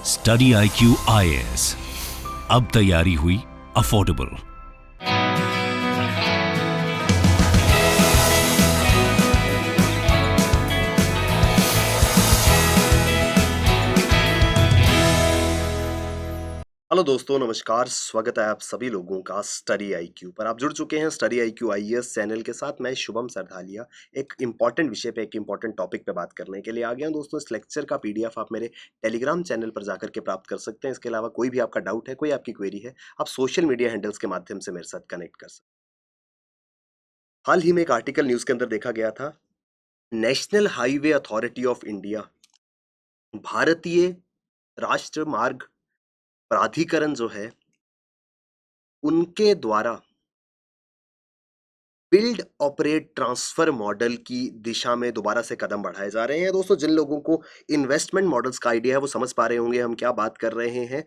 Study IQ IAS, अब तैयारी हुई अफोर्डेबल। हेलो दोस्तों, नमस्कार। स्वागत है आप सभी लोगों का स्टडी IQ पर। आप जुड़ चुके हैं स्टडी IQ IAS चैनल के साथ। मैं शुभम सरधालिया एक इंपॉर्टेंट विषय पे, एक इंपॉर्टेंट टॉपिक पे बात करने के लिए आ गया हूं। दोस्तों, इस लेक्चर का PDF आप मेरे टेलीग्राम चैनल पर जाकर के प्राप्त कर सकते हैं। इसके अलावा कोई भी आपका डाउट है, कोई आपकी क्वेरी है, आप सोशल मीडिया हैंडल्स के माध्यम से मेरे साथ कनेक्ट कर सकते हैं। हाल ही में एक आर्टिकल न्यूज के अंदर देखा गया था, national highway authority of India, भारतीय राष्ट्र मार्ग प्राधिकरण जो है, उनके द्वारा बिल्ड ऑपरेट ट्रांसफर मॉडल की दिशा में दोबारा से कदम बढ़ाए जा रहे हैं। दोस्तों, जिन लोगों को इन्वेस्टमेंट मॉडल्स का आइडिया है वो समझ पा रहे होंगे हम क्या बात कर रहे हैं।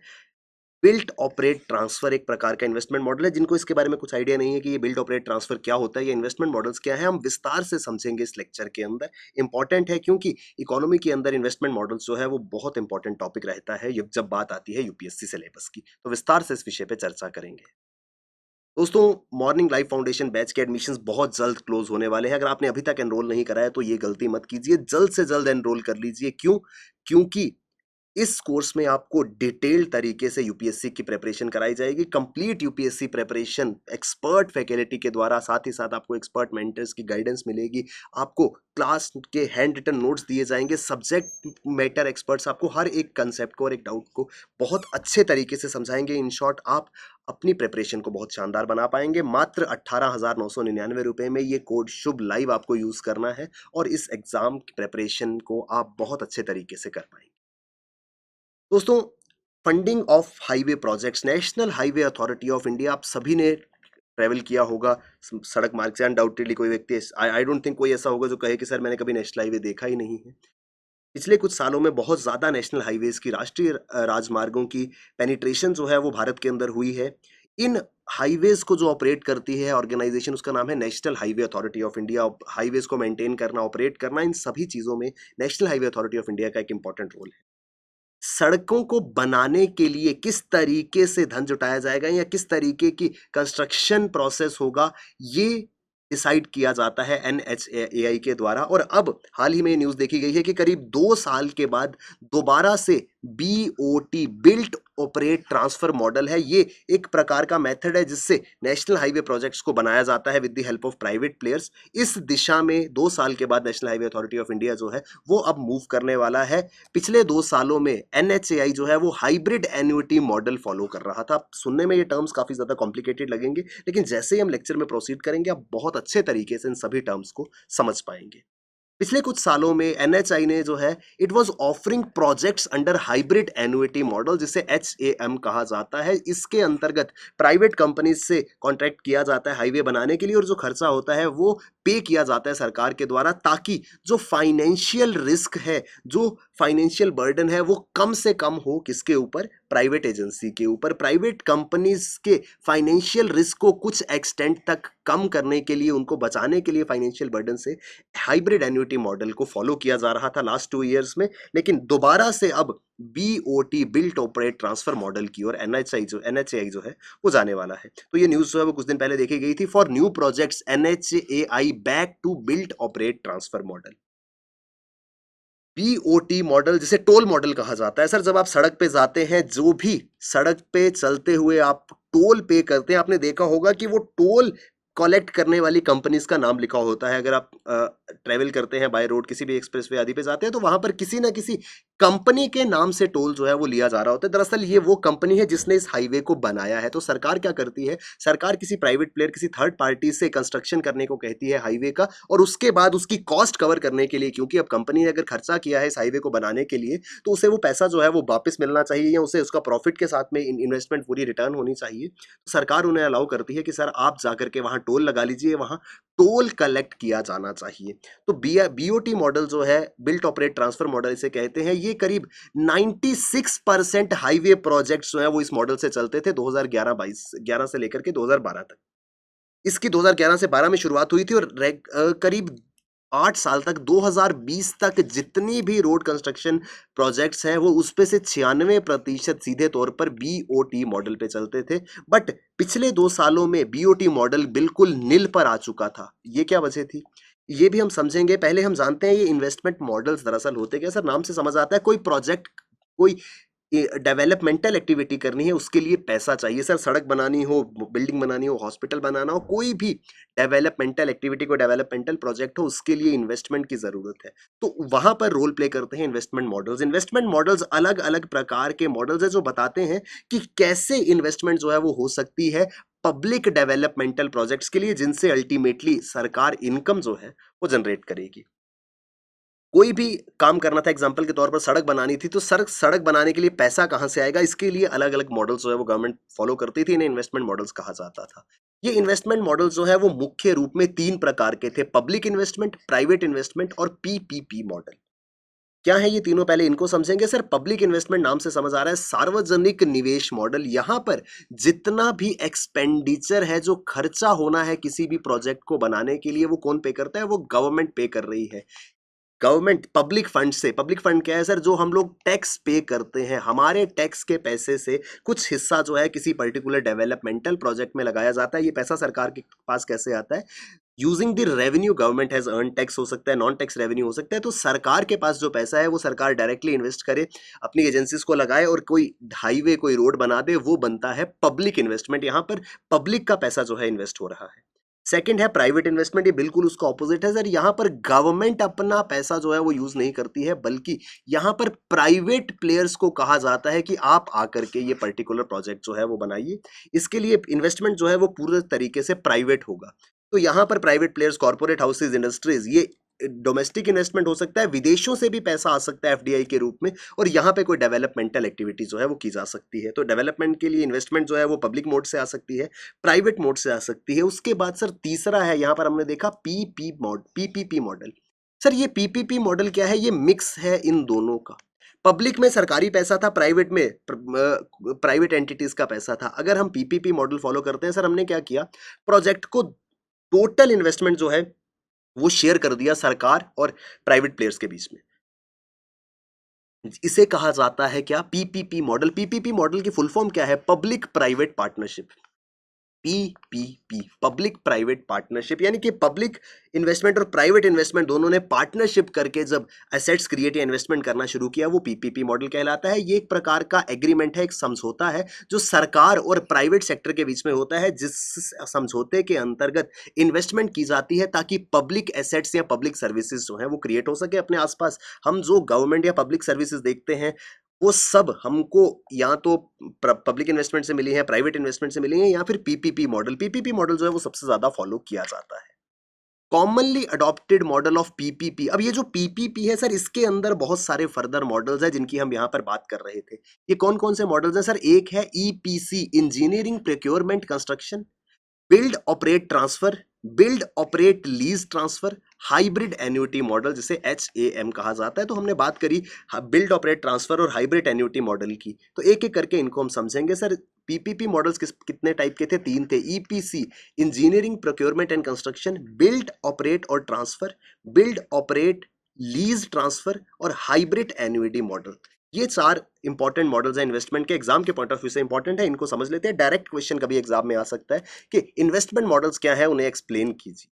बिल्ड ऑपरेट ट्रांसफर एक प्रकार का इन्वेस्टमेंट मॉडल है। जिनको इसके बारे में कुछ आइडिया नहीं है कि ये बिल्ड ऑपरेट ट्रांसफर क्या होता है, ये इन्वेस्टमेंट मॉडल्स क्या है, हम विस्तार से समझेंगे इस लेक्चर के अंदर। इंपॉर्टेंट है क्योंकि इकोनॉमी के अंदर इन्वेस्टमेंट मॉडल्स जो है वो बहुत इंपॉर्टेंट टॉपिक रहता है जब बात आती है UPSC सिलेबस की। तो विस्तार से इस विषय पे चर्चा करेंगे। दोस्तों, मॉर्निंग लाइफ फाउंडेशन बैच के एडमिशंस बहुत जल्द क्लोज होने वाले हैं। अगर आपने अभी तक एनरोल नहीं कराया तो ये गलती मत कीजिए, जल्द से जल्द एनरोल कर लीजिए। क्यों? क्योंकि इस कोर्स में आपको डिटेल्ड तरीके से UPSC की प्रिपरेशन कराई जाएगी। Complete UPSC preparation expert faculty के द्वारा, साथ ही साथ आपको एक्सपर्ट मेंटर्स की गाइडेंस मिलेगी। आपको क्लास के हैंड रिटन नोट्स दिए जाएंगे। सब्जेक्ट मैटर एक्सपर्ट्स आपको हर एक कंसेप्ट को और एक डाउट को बहुत अच्छे तरीके से समझाएंगे। इन शॉर्ट, आप अपनी प्रिपरेशन को बहुत शानदार बना पाएंगे। मात्र 18,999 रुपए में ये कोड शुभ लाइव आपको यूज करना है और इस एग्जाम की प्रिपरेशन को आप बहुत अच्छे तरीके से कर पाएंगे। दोस्तों, funding of highway projects, national highway authority of India, आप सभी ने ट्रेवल किया होगा सड़क मार्ग से। अनडाउटेडली कोई व्यक्ति, आई डोंट थिंक कोई ऐसा होगा जो कहे कि सर मैंने कभी नेशनल हाईवे देखा ही नहीं है। पिछले कुछ सालों में बहुत ज़्यादा नेशनल हाईवेज की, राष्ट्रीय राजमार्गों की पेनिट्रेशन जो है वो भारत के अंदर हुई है। इन हाईवेज को जो ऑपरेट करती है ऑर्गेनाइजेशन, उसका नाम है national highway authority of India. Highways को मेंटेन करना, ऑपरेट करना, इन सभी चीज़ों में national highway authority of India का एक इंपॉर्टेंट रोल है। सड़कों को बनाने के लिए किस तरीके से धन जुटाया जाएगा या किस तरीके की कंस्ट्रक्शन प्रोसेस होगा, ये डिसाइड किया जाता है NHAI के द्वारा। और अब हाल ही में न्यूज देखी गई है कि करीब 2 साल के बाद दोबारा से BOT, built operate transfer model है। ये एक प्रकार का मेथड है जिससे नेशनल हाईवे प्रोजेक्ट्स को बनाया जाता है with the help of private players. इस दिशा में 2 साल के बाद national highway authority of India जो है वो अब मूव करने वाला है। पिछले 2 सालों में NHAI जो है वो हाइब्रिड एन्युटी मॉडल फॉलो कर रहा था। सुनने में ये टर्म्स काफी ज्यादा कॉम्प्लिकेटेड लगेंगे, लेकिन जैसे ही हम लेक्चर में प्रोसीड करेंगे आप बहुत अच्छे तरीके से इन सभी टर्म्स को समझ पाएंगे। पिछले कुछ सालों में NHAI ने जो है, it was offering projects under hybrid annuity model, जिसे HAM कहा जाता है। इसके अंतर्गत प्राइवेट कंपनीज से कॉन्ट्रैक्ट किया जाता है हाईवे बनाने के लिए, और जो खर्चा होता है वो पे किया जाता है सरकार के द्वारा, ताकि जो फाइनेंशियल रिस्क है, जो फाइनेंशियल बर्डन है, वो कम से कम हो। किसके ऊपर? प्राइवेट एजेंसी के ऊपर। प्राइवेट कंपनीज के फाइनेंशियल रिस्क को कुछ एक्सटेंट तक कम करने के लिए, उनको बचाने के लिए फाइनेंशियल बर्डन से, हाइब्रिड एन्युटी मॉडल को फॉलो किया जा रहा था लास्ट 2 इयर्स में। लेकिन दोबारा से अब BOT, built operate transfer model की और NHAI जो है वो जाने वाला है। तो ये न्यूज़ जो है वो कुछ दिन पहले देखी गई थी। For new projects NHAI back to built operate transfer model. BOT model, जिसे टोल मॉडल कहा जाता है। सर, जब आप सड़क पे जाते हैं, जो भी सड़क पे चलते हुए आप टोल पे करते हैं, आपने देखा होगा कि वो टोल कलेक्ट करने वाली कंपनीज का नाम लिखा होता है। अगर आप ट्रेवल करते हैं बाय रोड, किसी भी एक्सप्रेसवे आदि पे जाते हैं, तो वहां पर किसी ना किसी कंपनी के नाम से टोल जो है वो लिया जा रहा होता है। दरअसल ये वो कंपनी है जिसने इस हाईवे को बनाया है। तो सरकार क्या करती है? सरकार किसी प्राइवेट प्लेयर, किसी थर्ड पार्टी से कंस्ट्रक्शन करने को कहती है हाईवे का, और उसके बाद उसकी कॉस्ट कवर करने के लिए, क्योंकि अब कंपनी ने अगर खर्चा किया है इस हाईवे को बनाने के लिए, तो उसे वो पैसा जो है वो वापस मिलना चाहिए, या उसे उसका प्रॉफिट के साथ में इन्वेस्टमेंट पूरी रिटर्न होनी चाहिए। तो सरकार उन्हें अलाउ करती है कि सर आप जाकर के वहां टोल लगा लीजिए, वहां टोल कलेक्ट किया जाना चाहिए। तो BOT मॉडल जो है, बिल्ट ऑपरेट ट्रांसफर मॉडल इसे कहते हैं, ये करीब 96% हाईवे प्रोजेक्ट्स जो है वो इस मॉडल से चलते थे 2011 से लेकर के 2012 तक। इसकी 2011 से 12 में शुरुआत हुई थी और करीब 8 साल तक 2020 तक जितनी भी रोड कंस्ट्रक्शन प्रोजेक्ट्स हैं वो उसपे से 96% सीधे तौर पर बीओटी मॉडल पे चलते थे। बट पिछले 2 सालों में बीओटी मॉडल बिल्कुल नील पर आ चुका था। ये क्या वजह थी? ये भी हम समझेंगे। पहले हम जानते हैं ये इन्वेस्टमेंट मॉडल्स दरअसल होते क्या? सर नाम से समझ आता है कोई प्रोजेक्ट, कोई डेवलपमेंटल एक्टिविटी करनी है उसके लिए पैसा चाहिए। सर सड़क बनानी हो, बिल्डिंग बनानी हो, हॉस्पिटल बनाना हो, कोई भी डेवलपमेंटल एक्टिविटी, को डेवलपमेंटल प्रोजेक्ट हो उसके लिए इन्वेस्टमेंट की जरूरत है। तो वहां पर रोल प्ले करते हैं इन्वेस्टमेंट मॉडल्स। इन्वेस्टमेंट मॉडल्स अलग अलग प्रकार के मॉडल्स है जो बताते हैं कि कैसे इन्वेस्टमेंट जो है वो हो सकती है पब्लिक डेवलपमेंटल प्रोजेक्ट्स के लिए, जिनसे अल्टीमेटली सरकार इनकम जो है वो जनरेट करेगी। कोई भी काम करना था, एग्जाम्पल के तौर पर सड़क बनानी थी, तो सड़क सड़क बनाने के लिए पैसा कहाँ से आएगा, इसके लिए अलग अलग मॉडल्स जो है वो गवर्नमेंट फॉलो करती थी। इन्हें इन्वेस्टमेंट मॉडल्स कहा जाता था। ये इन्वेस्टमेंट मॉडल्स जो है वो मुख्य रूप में 3 प्रकार के थे: पब्लिक इन्वेस्टमेंट, प्राइवेट इन्वेस्टमेंट और पीपीपी मॉडल। क्या है ये तीनों, पहले इनको समझेंगे। सर पब्लिक इन्वेस्टमेंट नाम से समझ आ रहा है सार्वजनिक निवेश मॉडल। यहां पर जितना भी एक्सपेंडिचर है, जो खर्चा होना है किसी भी प्रोजेक्ट को बनाने के लिए, वो कौन पे करता है? वो गवर्नमेंट पे कर रही है। गवर्नमेंट पब्लिक फंड से, पब्लिक फंड क्या है सर? जो हम लोग टैक्स पे करते हैं, हमारे टैक्स के पैसे से कुछ हिस्सा जो है किसी पर्टिकुलर डेवलपमेंटल प्रोजेक्ट में लगाया जाता है। ये पैसा सरकार के पास कैसे आता है? Using the revenue government has earn. Tax हो सकता है, नॉन टैक्स रेवेन्यू हो सकता है। तो सरकार के पास जो पैसा है वो सरकार डायरेक्टली इन्वेस्ट करे, अपनी एजेंसीज को लगाए और कोई हाईवे, कोई रोड बना दे, वो बनता है पब्लिक इन्वेस्टमेंट। यहाँ पर पब्लिक का पैसा जो है इन्वेस्ट हो रहा है। सेकंड है प्राइवेट इन्वेस्टमेंट। ये बिल्कुल उसका ऑपोजिट है सर। यहाँ पर गवर्नमेंट अपना पैसा जो है वो यूज नहीं करती है, बल्कि यहाँ पर प्राइवेट प्लेयर्स को कहा जाता है कि आप आकर के ये पर्टिकुलर प्रोजेक्ट जो है वो बनाइए। इसके लिए इन्वेस्टमेंट जो है वो पूरे तरीके से प्राइवेट होगा। तो यहाँ पर private players, corporate houses, industries, ये डोमेस्टिक इन्वेस्टमेंट हो सकता है, विदेशों से भी पैसा आ सकता है एफडीआई के रूप में, और यहाँ पे कोई डेवलपमेंटल एक्टिविटी जो है वो की जा सकती है। तो डेवलपमेंट के लिए इन्वेस्टमेंट जो है वो पब्लिक मोड से आ सकती है, प्राइवेट मोड से आ सकती है। उसके बाद सर तीसरा है, यहाँ पर हमने देखा पीपीपी मॉडल। सर ये पीपीपी मॉडल क्या है? ये मिक्स है इन दोनों का। पब्लिक में सरकारी पैसा था, प्राइवेट में प्राइवेट एंटिटीज का पैसा था। अगर हम पीपीपी मॉडल फॉलो करते हैं सर, हमने क्या किया, प्रोजेक्ट को टोटल इन्वेस्टमेंट जो है वो शेयर कर दिया सरकार और प्राइवेट प्लेयर्स के बीच में। इसे कहा जाता है क्या? PPP model. पीपीपी मॉडल की फुल फॉर्म क्या है? Public private partnership. PPP, public private partnership, यानी कि पब्लिक इन्वेस्टमेंट और प्राइवेट इन्वेस्टमेंट दोनों ने पार्टनरशिप करके जब एसेट्स क्रिएट या इन्वेस्टमेंट करना शुरू किया, वो पीपीपी मॉडल कहलाता है। ये एक प्रकार का एग्रीमेंट है, एक समझौता है जो सरकार और प्राइवेट सेक्टर के बीच में होता है, जिस समझौते के अंतर्गत इन्वेस्टमेंट की जाती है ताकि पब्लिक एसेट्स या पब्लिक सर्विसेज जो है वो क्रिएट हो सके अपने आसपास। हम जो गवर्नमेंट या पब्लिक सर्विसेज देखते हैं वो सब हमको या तो पब्लिक इन्वेस्टमेंट से मिली है, प्राइवेट इन्वेस्टमेंट से मिली है, या फिर पीपीपी मॉडल। पीपीपी मॉडल जो है वो सबसे ज्यादा फॉलो किया जाता है। Commonly adopted model of PPP. अब ये जो पीपीपी है सर, इसके अंदर बहुत सारे फर्दर मॉडल्स हैं जिनकी हम यहाँ पर बात कर रहे थे। ये कौन कौन से मॉडल्स हैं सर? एक है EPC, engineering procurement construction, build operate transfer, build operate lease transfer, hybrid annuity model जिसे HAM कहा जाता है। तो हमने बात करी बिल्ड ऑपरेट ट्रांसफर और हाइब्रिड एन्युटी मॉडल की, तो एक एक करके इनको हम समझेंगे। सर पीपीपी मॉडल्स कितने टाइप के थे? 3 थे। EPC, engineering procurement and construction, build operate और transfer, build operate lease transfer और हाइब्रिड एन्युटी मॉडल। ये 4 इंपॉर्टेंट मॉडल्स हैं इन्वेस्टमेंट के। एग्जाम के पॉइंट ऑफ व्यू से इंपॉर्टेंट है, इनको समझ लेते हैं। डायरेक्ट क्वेश्चन कभी एग्जाम में आ सकता है कि इन्वेस्टमेंट मॉडल्स क्या है, उन्हें एक्सप्लेन कीजिए।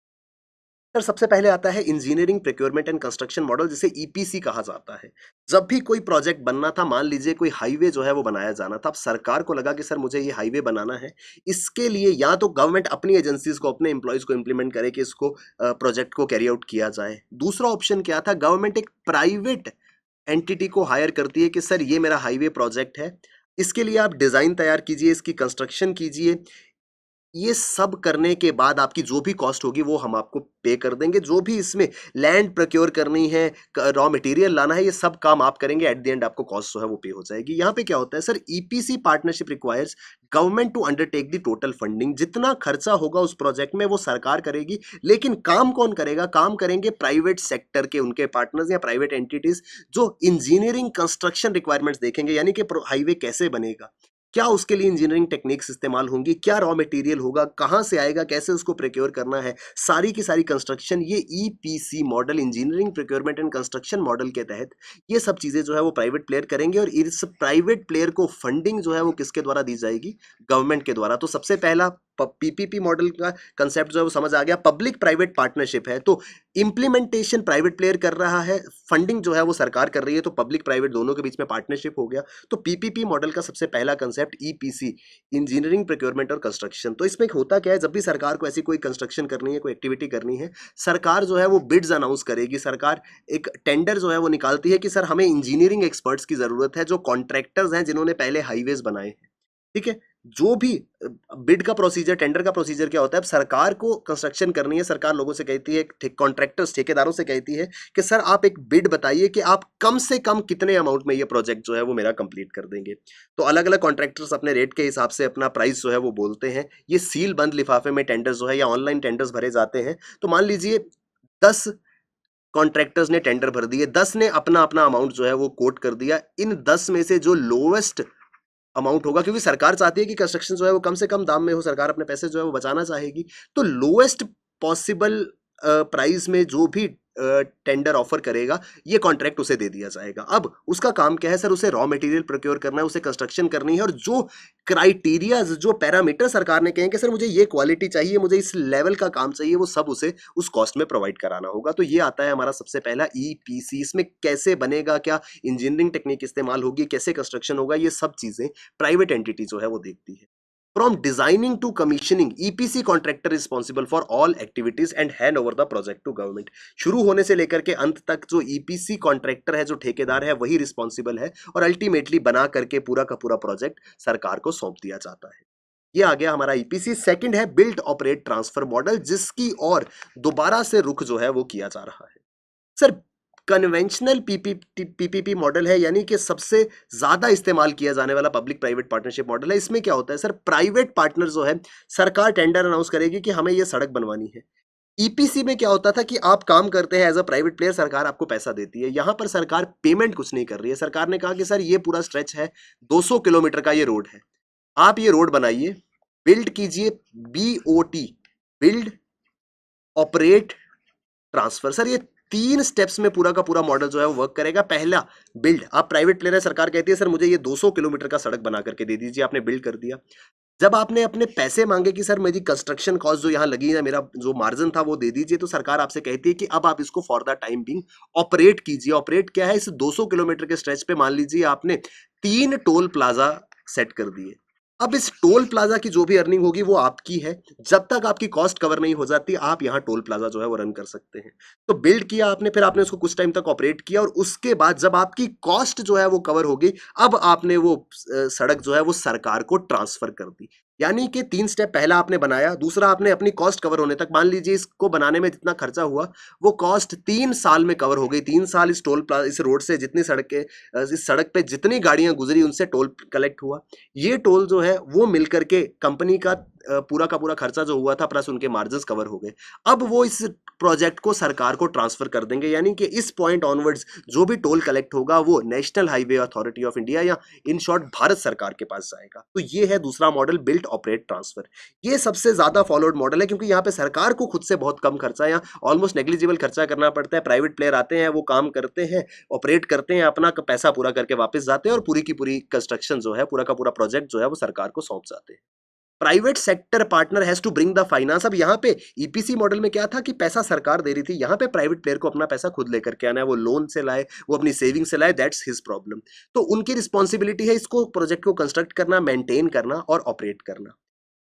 सर सबसे पहले आता है engineering procurement and construction model, जिसे ईपीसी कहा जाता है। जब भी कोई प्रोजेक्ट बनना था, मान लीजिए कोई हाईवे जो है वो बनाया जाना था, अब सरकार को लगा कि सर मुझे ये हाईवे बनाना है, इसके लिए या तो गवर्नमेंट अपनी एजेंसीज को, अपने एम्प्लॉयज को इंप्लीमेंट करे कि इसको प्रोजेक्ट को कैरी आउट किया जाए। दूसरा ऑप्शन क्या था? गवर्नमेंट एक प्राइवेट एंटिटी को हायर करती है कि सर ये मेरा हाईवे प्रोजेक्ट है, इसके लिए आप डिजाइन तैयार कीजिए, इसकी कंस्ट्रक्शन कीजिए, ये सब करने के बाद आपकी जो भी कॉस्ट होगी वो हम आपको पे कर देंगे। जो भी इसमें लैंड प्रोक्योर करनी है, रॉ मटेरियल लाना है, ये सब काम आप करेंगे। एट द एंड आपको कॉस्ट जो है वो पे हो जाएगी। यहाँ पे क्या होता है sir? EPC partnership requires government to undertake the total funding. जितना खर्चा होगा उस प्रोजेक्ट में वो सरकार करेगी, लेकिन काम कौन करेगा? काम करेंगे प्राइवेट सेक्टर के उनके पार्टनर्स या प्राइवेट एंटिटीज, जो इंजीनियरिंग कंस्ट्रक्शन रिक्वायरमेंट्स देखेंगे, यानी कि हाईवे कैसे बनेगा, क्या उसके लिए इंजीनियरिंग टेक्निक्स इस्तेमाल होंगी, क्या रॉ मटेरियल होगा, कहाँ से आएगा, कैसे उसको प्रोक्योर करना है, सारी की सारी कंस्ट्रक्शन ये EPC model, engineering procurement and construction model के तहत ये सब चीज़ें जो है वो प्राइवेट प्लेयर करेंगे। और इस प्राइवेट प्लेयर को फंडिंग जो है वो किसके द्वारा दी जाएगी, गवर्नमेंट के द्वारा। तो सबसे पहला पीपीपी मॉडल का कंसेप्ट जो है वो समझ आ गया, पब्लिक प्राइवेट पार्टनरशिप है तो इंप्लीमेंटेशन प्राइवेट प्लेयर कर रहा है, फंडिंग जो है वो सरकार कर रही है, तो पब्लिक प्राइवेट दोनों के बीच में पार्टनरशिप हो गया। तो पीपीपी मॉडल का सबसे पहला कंसेप्ट ईपीसी, इंजीनियरिंग प्रोक्योरमेंट और कंस्ट्रक्शन। तो इसमें होता क्या है, जब भी सरकार को ऐसी कोई कंस्ट्रक्शन करनी है, कोई एक्टिविटी करनी है, सरकार जो है वो बिड्स अनाउंस करेगी, सरकार एक टेंडर जो है वो निकालती है कि सर हमें इंजीनियरिंग एक्सपर्ट्स की जरूरत है, जो कॉन्ट्रैक्टर्स हैं जिन्होंने पहले हाईवेज बनाए हैं, ठीक है। जो भी बिड का प्रोसीजर, टेंडर का प्रोसीजर क्या होता है, अब सरकार को कंस्ट्रक्शन करनी है, सरकार लोगों से कहती है, कॉन्ट्रैक्टर्स ठेकेदारों से कहती है कि सर आप एक बिड बताइए कि आप कम से कम कितने अमाउंट में ये प्रोजेक्ट जो है वो मेरा कंप्लीट कर देंगे। तो अलग अलग कॉन्ट्रैक्टर्स अपने रेट के हिसाब से अपना प्राइस जो है वो बोलते हैं। ये सील बंद लिफाफे में टेंडर जो है या ऑनलाइन टेंडर्स भरे जाते हैं। तो मान लीजिए 10 कॉन्ट्रैक्टर्स ने टेंडर भर दिए, 10 ने अपना अपना अमाउंट जो है वो कोट कर दिया। इन 10 में से जो लोवेस्ट अमाउंट होगा, क्योंकि सरकार चाहती है कि कंस्ट्रक्शन जो है वो कम से कम दाम में हो, सरकार अपने पैसे जो है वो बचाना चाहेगी, तो लोएस्ट पॉसिबल प्राइस में जो भी टेंडर ऑफर करेगा ये कॉन्ट्रैक्ट उसे दे दिया जाएगा। अब उसका काम क्या है सर, उसे रॉ मटेरियल प्रोक्योर करना है, उसे कंस्ट्रक्शन करनी है, और जो क्राइटेरियाज, जो पैरामीटर सरकार ने कहें कि सर मुझे ये क्वालिटी चाहिए, मुझे इस लेवल का काम चाहिए, वो सब उसे उस कॉस्ट में प्रोवाइड कराना होगा। तो ये आता है हमारा सबसे पहला ईपीसी। इसमें कैसे बनेगा, क्या इंजीनियरिंग टेक्निक इस्तेमाल होगी, कैसे कंस्ट्रक्शन होगा, ये सब चीजें प्राइवेट एंटिटी जो है वो देखती है। From designing to commissioning, EPC contractor responsible for all activities and hand over the project to government। शुरू होने से लेकर के अंत तक जो EPC कॉन्ट्रैक्टर है, जो ठेकेदार है, वही रिस्पॉन्सिबल है, और अल्टीमेटली बना करके पूरा का पूरा प्रोजेक्ट सरकार को सौंप दिया जाता है। ये आ गया हमारा EPC। सेकंड है बिल्ड ऑपरेट ट्रांसफर मॉडल, जिसकी और दोबारा से रुख जो है वो किया जा रहा है। सर कन्वेंशनल पीपीपी मॉडल है, यानी कि सबसे ज्यादा इस्तेमाल किया जाने वाला पब्लिक प्राइवेट पार्टनरशिप मॉडल है। इसमें क्या होता है सर, प्राइवेट पार्टनर जो है, सरकार टेंडर अनाउंस करेगी कि हमें ये सड़क बनवानी है। ईपीसी में क्या होता था कि आप काम करते हैं एज अ प्राइवेट प्लेयर, सरकार आपको पैसा देती है। यहां पर सरकार पेमेंट कुछ नहीं कर रही है। सरकार ने कहा कि सर ये पूरा स्ट्रेच है, 200 किलोमीटर का ये रोड है, आप ये रोड बनाइए, बिल्ड कीजिए, BOT, build operate transfer. Sir ये 3 स्टेप्स में पूरा का पूरा मॉडल जो है वो वर्क करेगा। पहला बिल्ड, आप प्राइवेट प्लेयर है, सरकार कहती है सर मुझे ये 200 किलोमीटर का सड़क बना करके दे दीजिए, आपने बिल्ड कर दिया। जब आपने अपने पैसे मांगे कि सर मेरी कंस्ट्रक्शन कॉस्ट जो यहाँ लगी है, मेरा जो मार्जिन था वो दे दीजिए, तो सरकार आपसे कहती है कि अब आप इसको for the time being operate कीजिए। ऑपरेट क्या है, इस 200 किलोमीटर के स्ट्रेच पे मान लीजिए आपने 3 टोल प्लाजा सेट कर दिए। अब इस टोल प्लाजा की जो भी अर्निंग होगी वो आपकी है, जब तक आपकी कॉस्ट कवर नहीं हो जाती आप यहाँ टोल प्लाजा जो है वो रन कर सकते हैं। तो बिल्ड किया आपने, फिर आपने उसको कुछ टाइम तक ऑपरेट किया, और उसके बाद जब आपकी कॉस्ट जो है वो कवर होगी, अब आपने वो सड़क जो है वो सरकार को ट्रांसफर कर दी। यानी कि 3 स्टेप, पहला आपने बनाया, दूसरा आपने अपनी कॉस्ट कवर होने तक, मान लीजिए इसको बनाने में जितना खर्चा हुआ वो कॉस्ट 3 साल में कवर हो गई। 3 साल इस टोल प्लाजा, इस रोड से जितनी इस सड़क पे जितनी गाड़ियां गुजरी उनसे टोल कलेक्ट हुआ। ये टोल जो है वो मिलकर के कंपनी का पूरा का पूरा खर्चा जो हुआ था प्लस उनके मार्जिन्स कवर हो गए। अब वो इस प्रोजेक्ट को सरकार को ट्रांसफर कर देंगे, यानी कि इस पॉइंट ऑनवर्ड्स जो भी टोल कलेक्ट होगा वो national highway authority of India या इन शॉर्ट भारत सरकार के पास जाएगा। तो ये है दूसरा मॉडल, बिल्ड ऑपरेट ट्रांसफर। ये सबसे ज्यादा फॉलोड मॉडल है, क्योंकि यहाँ पे सरकार को खुद से बहुत कम खर्चा या ऑलमोस्ट नेग्लिजिबल खर्चा करना पड़ता है। प्राइवेट प्लेयर आते हैं, वो काम करते हैं, ऑपरेट करते हैं, अपना पैसा पूरा करके वापस जाते हैं, और पूरी की पूरी कंस्ट्रक्शन जो है, पूरा का पूरा प्रोजेक्ट जो है वो सरकार को सौंप जाते हैं। Private sector partner has to bring the finance. अब यहाँ पे ईपीसी मॉडल में क्या था कि पैसा सरकार दे रही थी, यहाँ पे प्राइवेट प्लेयर को अपना पैसा खुद लेकर के आना है, वो लोन से लाए, वो अपनी सेविंग से लाए, दैट्स हिज प्रॉब्लम। तो उनकी रिस्पॉन्सिबिलिटी है इसको प्रोजेक्ट को कंस्ट्रक्ट करना, मेंटेन करना और ऑपरेट करना।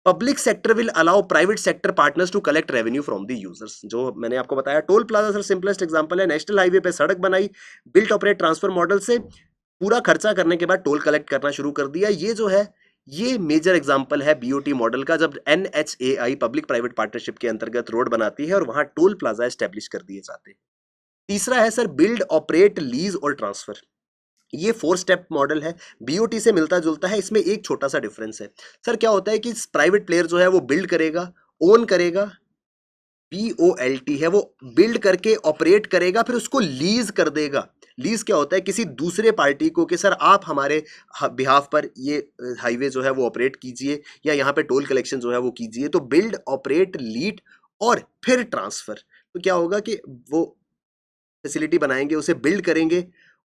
Public sector will allow private sector partners to collect revenue from the users. जो मैंने आपको बताया toll plaza sir simplest example है। नेशनल हाईवे पे सड़क बनाई, बिल्ट ऑपरेट ट्रांसफर मॉडल से पूरा खर्चा करने के बाद टोल कलेक्ट करना शुरू कर दिया। ये जो है ये मेजर एग्जांपल है बीओटी मॉडल का, जब NHAI पब्लिक प्राइवेट पार्टनरशिप के अंतर्गत रोड बनाती है और वहां टोल प्लाजा एस्टेब्लिश कर दिए जाते हैं। तीसरा है सर बिल्ड ऑपरेट लीज और ट्रांसफर। ये 4 स्टेप मॉडल है, बीओटी से मिलता जुलता है। इसमें एक छोटा सा डिफरेंस है सर, क्या होता है कि प्राइवेट प्लेयर जो है वो बिल्ड करेगा, ओन करेगा, BOLT है, वो बिल्ड करके ऑपरेट करेगा, फिर उसको लीज कर देगा। लीज क्या होता है, किसी दूसरे पार्टी को कि सर आप हमारे बिहाफ पर ये हाईवे जो है वो ऑपरेट कीजिए या यहाँ पे टोल कलेक्शन जो है वो कीजिए। तो बिल्ड, ऑपरेट, लीड और फिर ट्रांसफर। तो क्या होगा कि वो फैसिलिटी बनाएंगे, उसे बिल्ड करेंगे,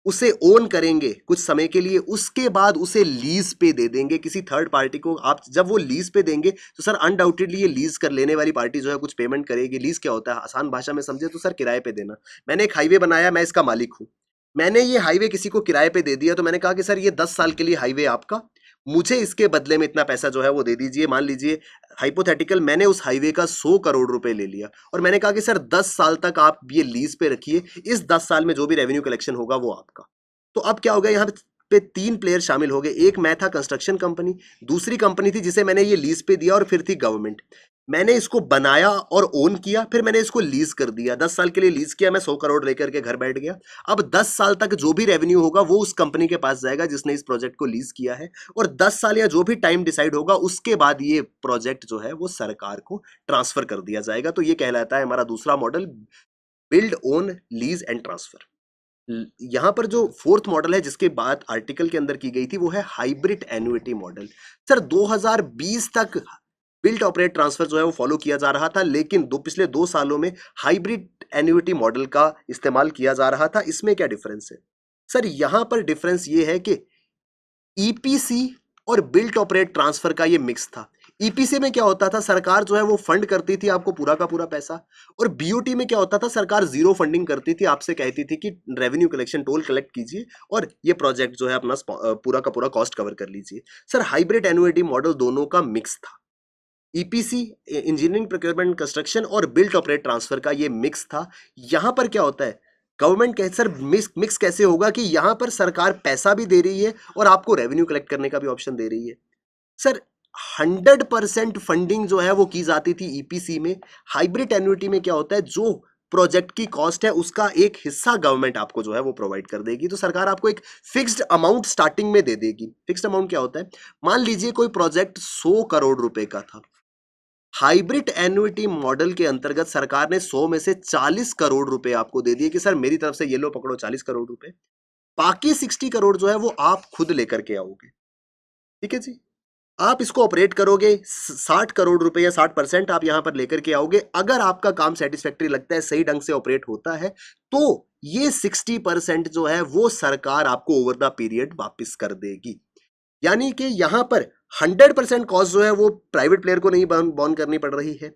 उसे ओन करेंगे कुछ समय के लिए, उसके बाद उसे लीज पे दे देंगे किसी थर्ड पार्टी को। आप जब वो लीज पे देंगे तो सर अनडाउटेडली ये लीज कर लेने वाली पार्टी जो है कुछ पेमेंट करेगी। लीज क्या होता है, आसान भाषा में समझे तो सर किराए पे देना। मैंने एक हाईवे बनाया, मैं इसका मालिक हूं, मैंने ये हाईवे किसी को किराए पे दे दिया, तो मैंने कहा कि सर ये 10 साल के लिए हाईवे आपका, मुझे इसके बदले में इतना पैसा जो है वो दे दीजिए। मान लीजिए हाइपोथेटिकल, मैंने उस हाईवे का 100 करोड़ रुपए ले लिया और मैंने कहा कि सर 10 साल तक आप ये लीज पे रखिए, इस 10 साल में जो भी रेवेन्यू कलेक्शन होगा वो आपका। तो अब क्या होगा, यहाँ पे 3 प्लेयर शामिल हो गए। एक मैं था, कंस्ट्रक्शन कंपनी, दूसरी कंपनी थी जिसे मैंने ये लीज पे दिया, और फिर थी गवर्नमेंट। मैंने इसको बनाया और ओन किया, फिर मैंने इसको लीज कर दिया, 10 साल के लिए लीज किया, मैं 100 करोड़ लेकर के घर बैठ गया। अब 10 साल तक जो भी रेवेन्यू होगा वो उस कंपनी के पास जाएगा जिसने इस प्रोजेक्ट को लीज किया है, और 10 साल या जो भी टाइम डिसाइड होगा उसके बाद ये प्रोजेक्ट जो है वो सरकार को ट्रांसफर कर दिया जाएगा। तो ये कहलाता है हमारा दूसरा model, build, own, lease and transfer. यहां पर जो फोर्थ मॉडल है जिसके बात आर्टिकल के अंदर की गई थी वो है हाइब्रिड एन्युइटी मॉडल। सर 2020 तक बिल्ट, ऑपरेट, ट्रांसफर जो है वो फॉलो किया जा रहा था, लेकिन पिछले 2 सालों में हाइब्रिड एन्युइटी मॉडल का इस्तेमाल किया जा रहा था। इसमें क्या डिफरेंस है सर, यहां पर डिफरेंस ये है कि ईपीसी और बिल्ट, ऑपरेट, ट्रांसफर का ये मिक्स था। ईपीसी में क्या होता था, सरकार जो है वो फंड करती थी आपको पूरा का पूरा पैसा, और बीओटी में क्या होता था, सरकार जीरो फंडिंग करती थी, आपसे कहती थी कि रेवेन्यू कलेक्शन, टोल कलेक्ट कीजिए और ये प्रोजेक्ट जो है अपना पूरा का पूरा कॉस्ट कवर कर लीजिए। सर हाइब्रिड एन्युइटी मॉडल दोनों का मिक्स था। ईपीसी, इंजीनियरिंग, प्रोक्योरमेंट, कंस्ट्रक्शन और बिल्ट, ऑपरेट, ट्रांसफर का ये मिक्स था। यहां पर क्या होता है, गवर्नमेंट कह सर मिक्स कैसे होगा कि यहां पर सरकार पैसा भी दे रही है और आपको रेवेन्यू कलेक्ट करने का भी ऑप्शन दे रही है। सर 100% फंडिंग जो है वो की जाती थी ईपीसी में। हाइब्रिड एन्युइटी में क्या होता है, जो प्रोजेक्ट की कॉस्ट है उसका एक हिस्सा गवर्नमेंट आपको जो है वो प्रोवाइड कर देगी। तो सरकार आपको एक फिक्स्ड अमाउंट स्टार्टिंग में दे देगी। फिक्स्ड अमाउंट क्या होता है, मान लीजिए कोई प्रोजेक्ट 100 करोड़ रुपए का था, हाइब्रिड एन्युइटी मॉडल के अंतर्गत सरकार ने 100 में से 40 करोड़ रुपए आपको दे दिए कि सर मेरी तरफ से ये लो पकड़ो 40 करोड़ रुपए, बाकी 60 करोड़ जो है वो आप खुद लेकर के आओगे। ठीक है जी, आप इसको ऑपरेट करोगे, 60 करोड़ रुपए या 60% आप यहां पर लेकर के आओगे। अगर आपका काम सेटिस्फैक्टरी लगता है, सही ढंग से ऑपरेट होता है, तो ये 60% जो है वो सरकार आपको ओवर द पीरियड वापस कर देगी। यानी कि यहां पर 100% कॉस्ट जो है वो प्राइवेट प्लेयर को नहीं बॉर्न करनी पड़ रही है।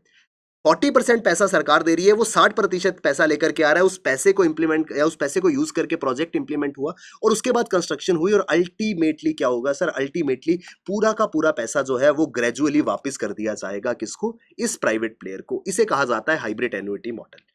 40% पैसा सरकार दे रही है, वो 60% पैसा लेकर के आ रहा है। उस पैसे को इंप्लीमेंट या उस पैसे को यूज करके प्रोजेक्ट इंप्लीमेंट हुआ और उसके बाद कंस्ट्रक्शन हुई, और अल्टीमेटली क्या होगा सर, अल्टीमेटली पूरा का पूरा पैसा जो है वो ग्रेजुअली वापस कर दिया जाएगा किसको, इस प्राइवेट प्लेयर को। इसे कहा जाता है हाइब्रिड एन्युइटी मॉडल।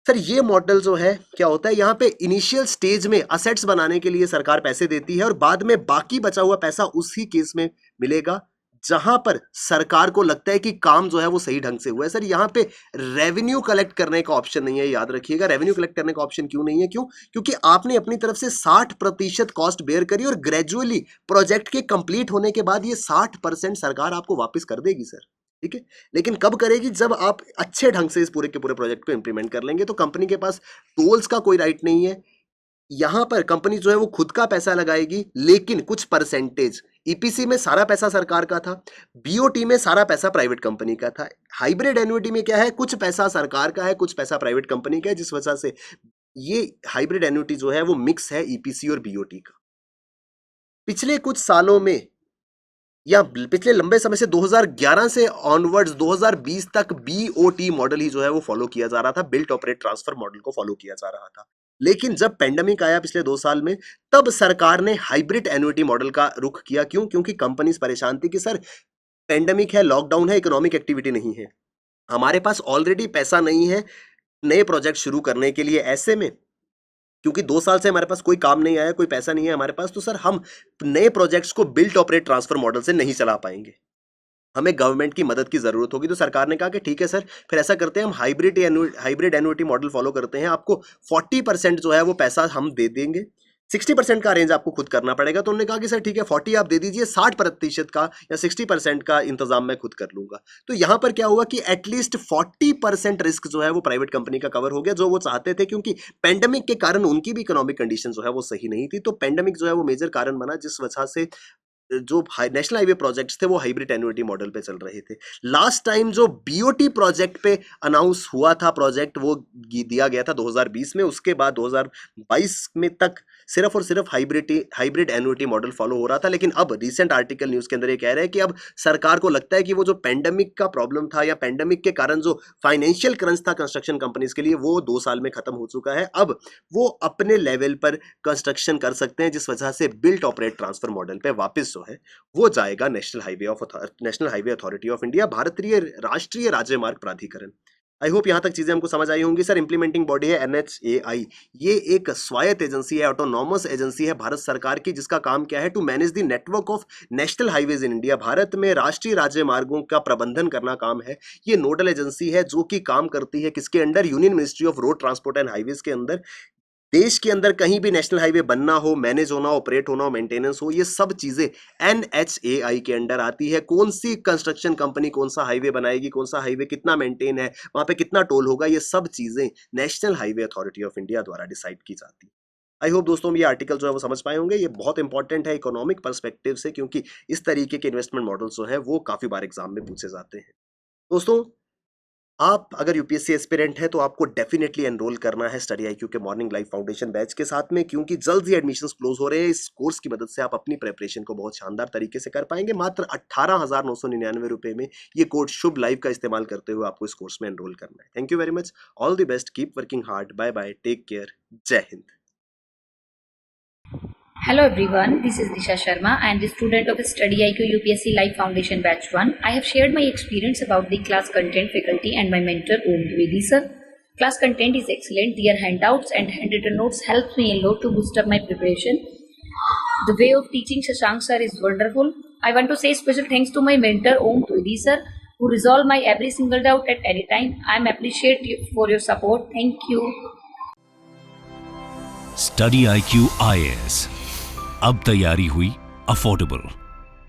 सर ये मॉडल जो है क्या होता है, यहाँ पे इनिशियल स्टेज में असेट्स बनाने के लिए सरकार पैसे देती है और बाद में बाकी बचा हुआ पैसा उसी केस में मिलेगा जहां पर सरकार को लगता है कि काम जो है वो सही ढंग से हुआ है। सर यहाँ पे रेवेन्यू कलेक्ट करने का ऑप्शन नहीं है, याद रखिएगा। रेवेन्यू कलेक्ट करने का ऑप्शन क्यों नहीं है, क्योंकि आपने अपनी तरफ से 60% कॉस्ट बेयर करी और ग्रेजुअली प्रोजेक्ट के कंप्लीट होने के बाद ये 60% सरकार आपको वापस कर देगी सर। ठीक है, लेकिन कब करेगी, जब आप अच्छे ढंग से इस पूरे के पूरे प्रोजेक्ट को इंप्लीमेंट कर लेंगे। तो कंपनी के पास टोल्स का कोई राइट नहीं है। यहां पर कंपनी जो है वो खुद का पैसा लगाएगी, लेकिन कुछ परसेंटेज। ईपीसी में सारा पैसा सरकार का था, बीओटी में सारा पैसा प्राइवेट कंपनी का था। हाइब्रिड एन्युइटी में क्या है, कुछ पैसा सरकार का है, कुछ पैसा प्राइवेट कंपनी का है, जिस वजह से ये हाइब्रिड एन्युइटी जो है वो मिक्स है ईपीसी और बीओटी का। पिछले कुछ सालों में या पिछले लंबे समय से 2011 से ऑनवर्ड्स 2020 तक बीओटी मॉडल ही जो है वो फॉलो किया जा रहा था, बिल्ट, ऑपरेट, ट्रांसफर मॉडल को फॉलो किया जा रहा था। लेकिन जब पेंडेमिक आया पिछले 2 साल में, तब सरकार ने हाइब्रिड एन्युइटी मॉडल का रुख किया। क्यों, क्योंकि कंपनीज परेशान थी कि सर पेंडेमिक है, लॉकडाउन है, इकोनॉमिक एक्टिविटी नहीं है, हमारे पास ऑलरेडी पैसा नहीं है नए प्रोजेक्ट शुरू करने के लिए। ऐसे में क्योंकि 2 साल से हमारे पास कोई काम नहीं आया, कोई पैसा नहीं है हमारे पास, तो सर हम नए प्रोजेक्ट्स को बिल्ट, ऑपरेट, ट्रांसफर मॉडल से नहीं चला पाएंगे, हमें गवर्नमेंट की मदद की जरूरत होगी। तो सरकार ने कहा कि ठीक है सर, फिर ऐसा करते हैं, हम हाइब्रिड एन्युइटी मॉडल फॉलो करते हैं, आपको 40% जो है वो पैसा हम दे देंगे, 60% का अरेंज आपको खुद करना पड़ेगा। तो उन्होंने कहा कि सर ठीक है 40 आप दे दीजिए, 60% का या 60% का इंतजाम मैं खुद कर लूंगा। तो यहां पर क्या हुआ कि एटलीस्ट 40% रिस्क जो है वो प्राइवेट कंपनी का कवर हो गया, जो वो चाहते थे, क्योंकि पेंडेमिक के कारण उनकी भी इकोनॉमिक कंडीशन जो है वो सही नहीं थी। तो पेंडेमिक जो है वो मेजर कारण बना, जिस वजह से जो नेशनल हाईवे प्रोजेक्ट्स थे वो हाइब्रिड एन्युटी मॉडल पे चल रहे थे। लास्ट टाइम जो बीओटी प्रोजेक्ट पे अनाउंस हुआ था प्रोजेक्ट, वो दिया गया था 2020 में। उसके बाद 2022 में तक सिर्फ और सिर्फ हाइब्रिड एन्युटी मॉडल फॉलो हो रहा था। लेकिन अब रिसेंट आर्टिकल न्यूज के अंदर ये कह रहे हैं कि अब सरकार को लगता है कि वो जो पेंडेमिक का प्रॉब्लम था या पेंडेमिक के कारण जो फाइनेंशियल क्रंच था कंस्ट्रक्शन कंपनीज के लिए, वो 2 साल में खत्म हो चुका है। अब वो अपने लेवल पर कंस्ट्रक्शन कर सकते हैं, जिस वजह से बिल्ट ऑपरेट ट्रांसफर मॉडल पे वापस जो है वो जाएगा national highway authority of India, भारतीय राष्ट्रीय राजमार्ग प्राधिकरण। आई होप यहां तक चीजें हमको समझ आई होंगी। सर इंप्लीमेंटिंग बॉडी है NHAI, ये एक स्वायत्त एजेंसी है, ऑटोनॉमस एजेंसी है भारत सरकार की, जिसका काम क्या है, to manage the network of national highways in India. भारत में राष्ट्रीय राजमार्गों का प्रबंधन करना काम है। ये नोडल एजेंसी है जो कि काम करती है किसके under, union ministry of road transport and highways के अंदर। देश के अंदर कहीं भी नेशनल हाईवे बनना हो, मैनेज होना, ऑपरेट होना, मेंटेनेंस हो, ये सब चीजें NHAI के अंडर आती है। कौन सी कंस्ट्रक्शन कंपनी कौन सा हाईवे बनाएगी, कौन सा हाईवे कितना मेंटेन है, वहां पे कितना टोल होगा, ये सब चीजें national highway authority of India द्वारा डिसाइड की जाती है। आई होप दोस्तों ये आर्टिकल जो है वो समझ पाए होंगे। ये बहुत इंपॉर्टेंट है इकोनॉमिक पर्सपेक्टिव से, क्योंकि इस तरीके के इन्वेस्टमेंट मॉडल्स जो है वो काफी बार एग्जाम में पूछे जाते हैं। दोस्तों आप अगर यूपीएससी एस्पिरेंट है तो आपको डेफिनेटली एनरोल करना है स्टडी आईक्यू के मॉर्निंग लाइफ फाउंडेशन बैच के साथ में, क्योंकि जल्द ही एडमिशंस क्लोज हो रहे हैं। इस कोर्स की मदद से आप अपनी प्रिपरेशन को बहुत शानदार तरीके से कर पाएंगे। मात्र 18,999 रुपए में ये कोड शुभ लाइफ का इस्तेमाल करते हुए आपको इस कोर्स में एनरोल करना है। Thank you very much, all the best, keep working hard, bye bye, take care, जय हिंद। Hello everyone, this is Disha Sharma. I am the student of Study IQ UPSC Life Foundation Batch 1. I have shared my experience about the class content, faculty and my mentor Om Dwivedi sir. Class content is excellent. Their handouts and handwritten notes helps me a lot to boost up my preparation. The way of teaching Shashank sir is wonderful. I want to say special thanks to my mentor Om Dwivedi sir, who resolve my every single doubt at any time. I am appreciate you for your support. Thank you. Study IQ IAS, अब तैयारी हुई affordable.